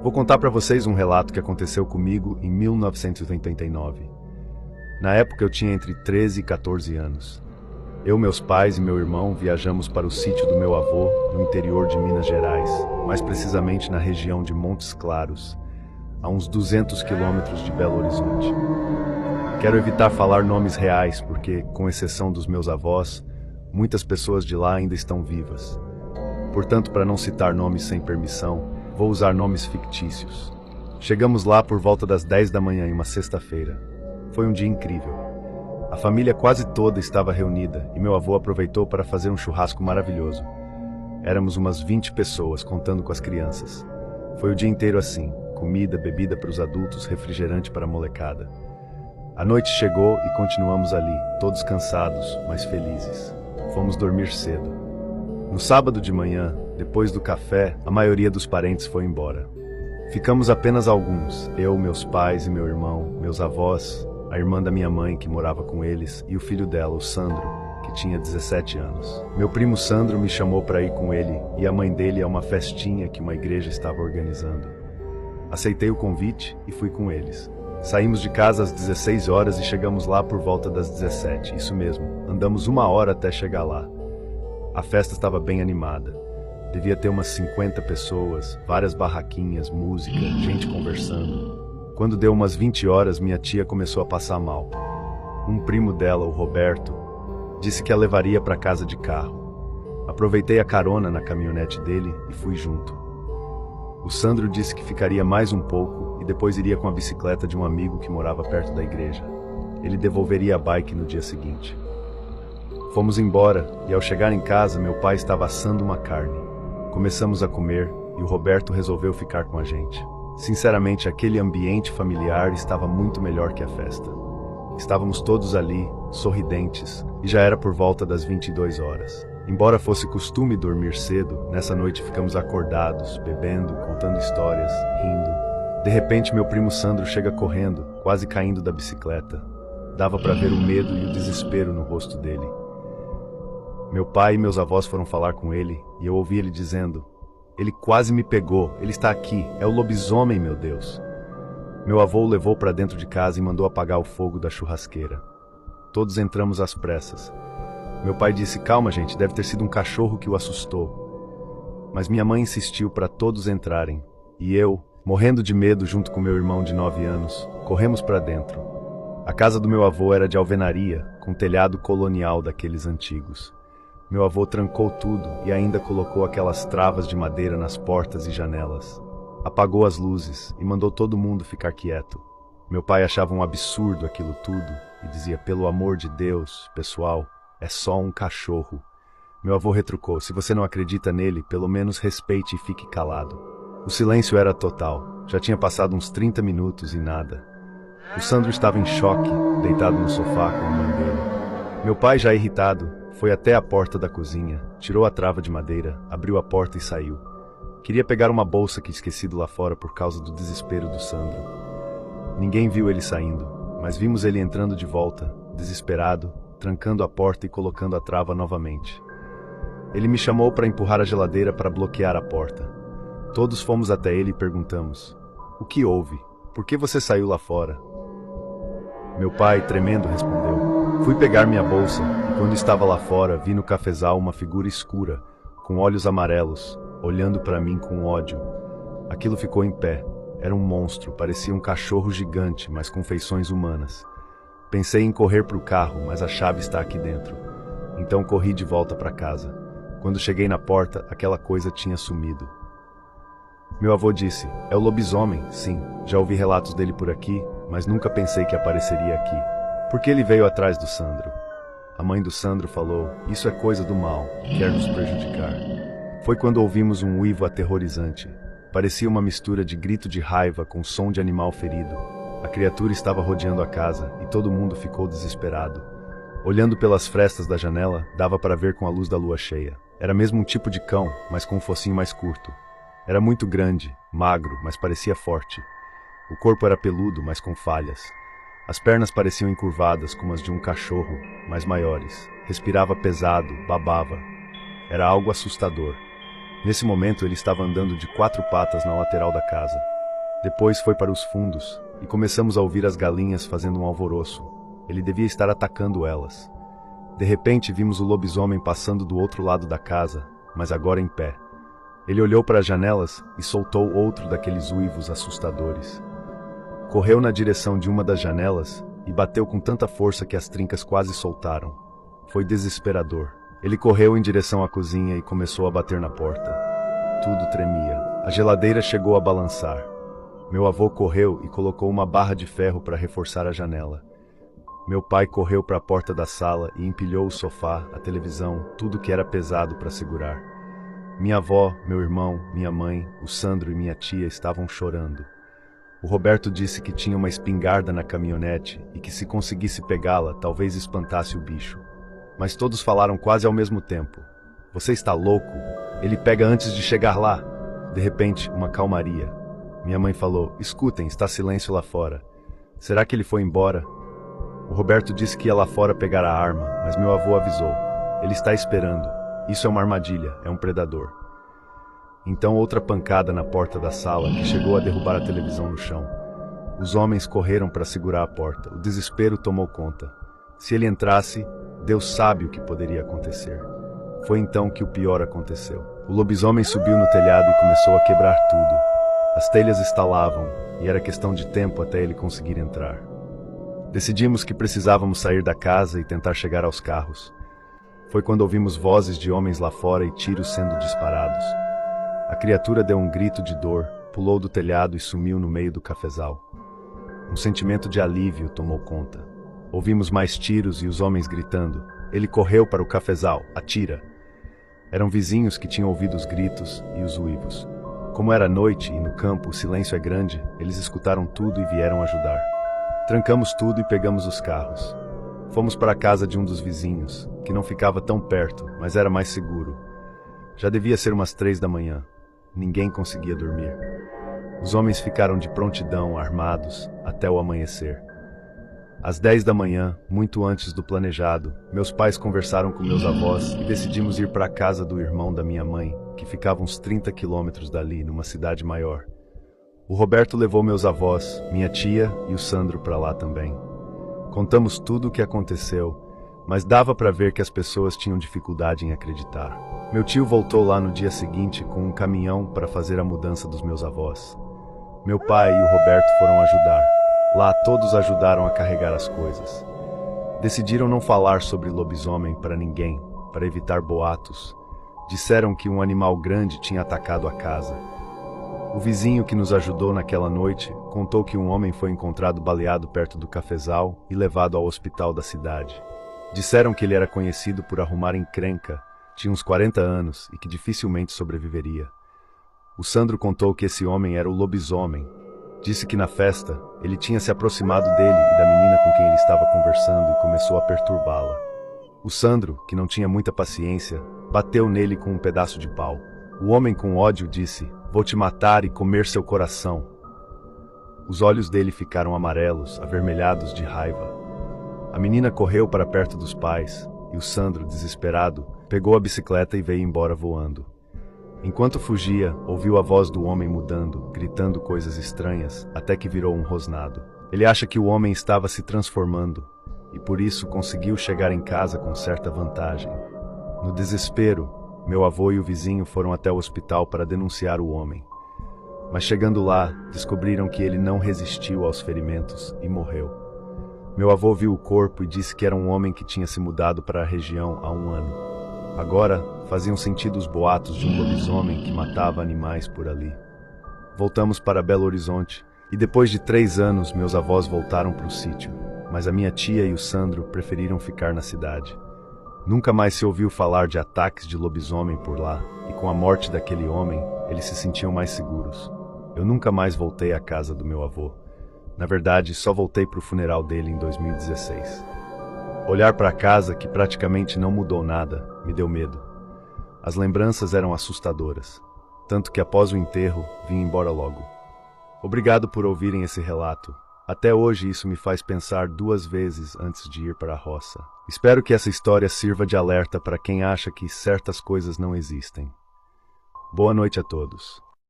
Vou contar para vocês um relato que aconteceu comigo em 1989. Na época eu tinha entre 13 e 14 anos. Eu, meus pais e meu irmão viajamos para o sítio do meu avô, no interior de Minas Gerais, mais precisamente na região de Montes Claros, a uns 200 quilômetros de Belo Horizonte. Quero evitar falar nomes reais porque, com exceção dos meus avós, muitas pessoas de lá ainda estão vivas. Portanto, para não citar nomes sem permissão, vou usar nomes fictícios. Chegamos lá por volta das 10 da manhã em uma sexta-feira. Foi um dia incrível. A família quase toda estava reunida e meu avô aproveitou para fazer um churrasco maravilhoso. Éramos umas 20 pessoas, contando com as crianças. Foi o dia inteiro assim, comida, bebida para os adultos, refrigerante para a molecada. A noite chegou e continuamos ali, todos cansados, mas felizes. Fomos dormir cedo. No sábado de manhã, depois do café, a maioria dos parentes foi embora. Ficamos apenas alguns, eu, meus pais e meu irmão, meus avós, a irmã da minha mãe que morava com eles e o filho dela, o Sandro, que tinha 17 anos. Meu primo Sandro me chamou para ir com ele e a mãe dele a uma festinha que uma igreja estava organizando. Aceitei o convite e fui com eles. Saímos de casa às 16 horas e chegamos lá por volta das 17, isso mesmo, andamos 1 hora até chegar lá. A festa estava bem animada. Devia ter umas 50 pessoas, várias barraquinhas, música, gente conversando. Quando deu umas 20 horas, minha tia começou a passar mal. Um primo dela, o Roberto, disse que a levaria para casa de carro. Aproveitei a carona na caminhonete dele e fui junto. O Sandro disse que ficaria mais um pouco e depois iria com a bicicleta de um amigo que morava perto da igreja. Ele devolveria a bike no dia seguinte. Fomos embora e ao chegar em casa, meu pai estava assando uma carne. Começamos a comer e o Roberto resolveu ficar com a gente. Sinceramente, aquele ambiente familiar estava muito melhor que a festa. Estávamos todos ali, sorridentes, e já era por volta das 22 horas. Embora fosse costume dormir cedo, nessa noite ficamos acordados, bebendo, contando histórias, rindo. De repente, meu primo Sandro chega correndo, quase caindo da bicicleta. Dava para ver o medo e o desespero no rosto dele. Meu pai e meus avós foram falar com ele e eu ouvi ele dizendo: "Ele quase me pegou, ele está aqui, é o lobisomem, meu Deus." Meu avô o levou para dentro de casa e mandou apagar o fogo da churrasqueira. Todos entramos às pressas. Meu pai disse: "Calma, gente, deve ter sido um cachorro que o assustou." Mas minha mãe insistiu para todos entrarem e eu, morrendo de medo junto com meu irmão de 9 anos, corremos para dentro. A casa do meu avô era de alvenaria, com telhado colonial daqueles antigos. Meu avô trancou tudo e ainda colocou aquelas travas de madeira nas portas e janelas. Apagou as luzes e mandou todo mundo ficar quieto. Meu pai achava um absurdo aquilo tudo e dizia: "Pelo amor de Deus, pessoal, é só um cachorro." Meu avô retrucou: "Se você não acredita nele, pelo menos respeite e fique calado." O silêncio era total. Já tinha passado uns 30 minutos e nada. O Sandro estava em choque, deitado no sofá com a mãe dele. Meu pai, já irritado, foi até a porta da cozinha, tirou a trava de madeira, abriu a porta e saiu. Queria pegar uma bolsa que esquecido lá fora por causa do desespero do Sandro. Ninguém viu ele saindo, mas vimos ele entrando de volta, desesperado, trancando a porta e colocando a trava novamente. Ele me chamou para empurrar a geladeira para bloquear a porta. Todos fomos até ele e perguntamos: "O que houve? Por que você saiu lá fora?" Meu pai, tremendo, respondeu: "Fui pegar minha bolsa e quando estava lá fora vi no cafezal uma figura escura, com olhos amarelos, olhando para mim com ódio. Aquilo ficou em pé. Era um monstro, parecia um cachorro gigante, mas com feições humanas. Pensei em correr para o carro, mas a chave está aqui dentro. Então corri de volta para casa. Quando cheguei na porta, aquela coisa tinha sumido." Meu avô disse: "É o lobisomem, sim. Já ouvi relatos dele por aqui, mas nunca pensei que apareceria aqui. Por que ele veio atrás do Sandro?" A mãe do Sandro falou: "Isso é coisa do mal, quer nos prejudicar." Foi quando ouvimos um uivo aterrorizante. Parecia uma mistura de grito de raiva com som de animal ferido. A criatura estava rodeando a casa e todo mundo ficou desesperado. Olhando pelas frestas da janela, dava para ver com a luz da lua cheia. Era mesmo um tipo de cão, mas com um focinho mais curto. Era muito grande, magro, mas parecia forte. O corpo era peludo, mas com falhas. As pernas pareciam encurvadas como as de um cachorro, mas maiores. Respirava pesado, babava. Era algo assustador. Nesse momento ele estava andando de 4 patas na lateral da casa. Depois foi para os fundos e começamos a ouvir as galinhas fazendo um alvoroço. Ele devia estar atacando elas. De repente vimos o lobisomem passando do outro lado da casa, mas agora em pé. Ele olhou para as janelas e soltou outro daqueles uivos assustadores. Correu na direção de uma das janelas e bateu com tanta força que as trincas quase soltaram. Foi desesperador. Ele correu em direção à cozinha e começou a bater na porta. Tudo tremia. A geladeira chegou a balançar. Meu avô correu e colocou uma barra de ferro para reforçar a janela. Meu pai correu para a porta da sala e empilhou o sofá, a televisão, tudo que era pesado para segurar. Minha avó, meu irmão, minha mãe, o Sandro e minha tia estavam chorando. O Roberto disse que tinha uma espingarda na caminhonete e que se conseguisse pegá-la, talvez espantasse o bicho. Mas todos falaram quase ao mesmo tempo. Você está louco? Ele pega antes de chegar lá. De repente, uma calmaria. Minha mãe falou, escutem, está silêncio lá fora. Será que ele foi embora? O Roberto disse que ia lá fora pegar a arma, mas meu avô avisou. Ele está esperando. Isso é uma armadilha, é um predador. Então outra pancada na porta da sala, que chegou a derrubar a televisão no chão. Os homens correram para segurar a porta. O desespero tomou conta. Se ele entrasse, Deus sabe o que poderia acontecer. Foi então que o pior aconteceu. O lobisomem subiu no telhado e começou a quebrar tudo. As telhas estalavam, e era questão de tempo até ele conseguir entrar. Decidimos que precisávamos sair da casa e tentar chegar aos carros. Foi quando ouvimos vozes de homens lá fora e tiros sendo disparados. A criatura deu um grito de dor, pulou do telhado e sumiu no meio do cafezal. Um sentimento de alívio tomou conta. Ouvimos mais tiros e os homens gritando. Ele correu para o cafezal, atira. Eram vizinhos que tinham ouvido os gritos e os uivos. Como era noite e no campo o silêncio é grande, eles escutaram tudo e vieram ajudar. Trancamos tudo e pegamos os carros. Fomos para a casa de um dos vizinhos, que não ficava tão perto, mas era mais seguro. Já devia ser umas 3 da manhã. Ninguém conseguia dormir. Os homens ficaram de prontidão, armados, até o amanhecer. Às 10 da manhã, muito antes do planejado, meus pais conversaram com meus avós e decidimos ir para a casa do irmão da minha mãe, que ficava uns 30 quilômetros dali, numa cidade maior. O Roberto levou meus avós, minha tia e o Sandro para lá também. Contamos tudo o que aconteceu, mas dava para ver que as pessoas tinham dificuldade em acreditar. Meu tio voltou lá no dia seguinte com um caminhão para fazer a mudança dos meus avós. Meu pai e o Roberto foram ajudar. Lá todos ajudaram a carregar as coisas. Decidiram não falar sobre lobisomem para ninguém, para evitar boatos. Disseram que um animal grande tinha atacado a casa. O vizinho que nos ajudou naquela noite contou que um homem foi encontrado baleado perto do cafezal e levado ao hospital da cidade. Disseram que ele era conhecido por arrumar encrenca, tinha uns 40 anos e que dificilmente sobreviveria. O Sandro contou que esse homem era o lobisomem. Disse que na festa ele tinha se aproximado dele e da menina com quem ele estava conversando e começou a perturbá-la. O Sandro, que não tinha muita paciência, bateu nele com um pedaço de pau. O homem com ódio disse, vou te matar e comer seu coração. Os olhos dele ficaram amarelos, avermelhados de raiva. A menina correu para perto dos pais e o Sandro, desesperado, pegou a bicicleta e veio embora voando. Enquanto fugia, ouviu a voz do homem mudando, gritando coisas estranhas, até que virou um rosnado. Ele acha que o homem estava se transformando e por isso conseguiu chegar em casa com certa vantagem. No desespero, meu avô e o vizinho foram até o hospital para denunciar o homem. Mas chegando lá, descobriram que ele não resistiu aos ferimentos e morreu. Meu avô viu o corpo e disse que era um homem que tinha se mudado para a região há 1 ano. Agora, faziam sentido os boatos de um lobisomem que matava animais por ali. Voltamos para Belo Horizonte e depois de 3 anos meus avós voltaram para o sítio, mas a minha tia e o Sandro preferiram ficar na cidade. Nunca mais se ouviu falar de ataques de lobisomem por lá, e com a morte daquele homem, eles se sentiam mais seguros. Eu nunca mais voltei à casa do meu avô. Na verdade, só voltei para o funeral dele em 2016. Olhar para a casa, que praticamente não mudou nada, me deu medo. As lembranças eram assustadoras, tanto que após o enterro, vim embora logo. Obrigado por ouvirem esse relato. Até hoje isso me faz pensar 2 vezes antes de ir para a roça. Espero que essa história sirva de alerta para quem acha que certas coisas não existem. Boa noite a todos.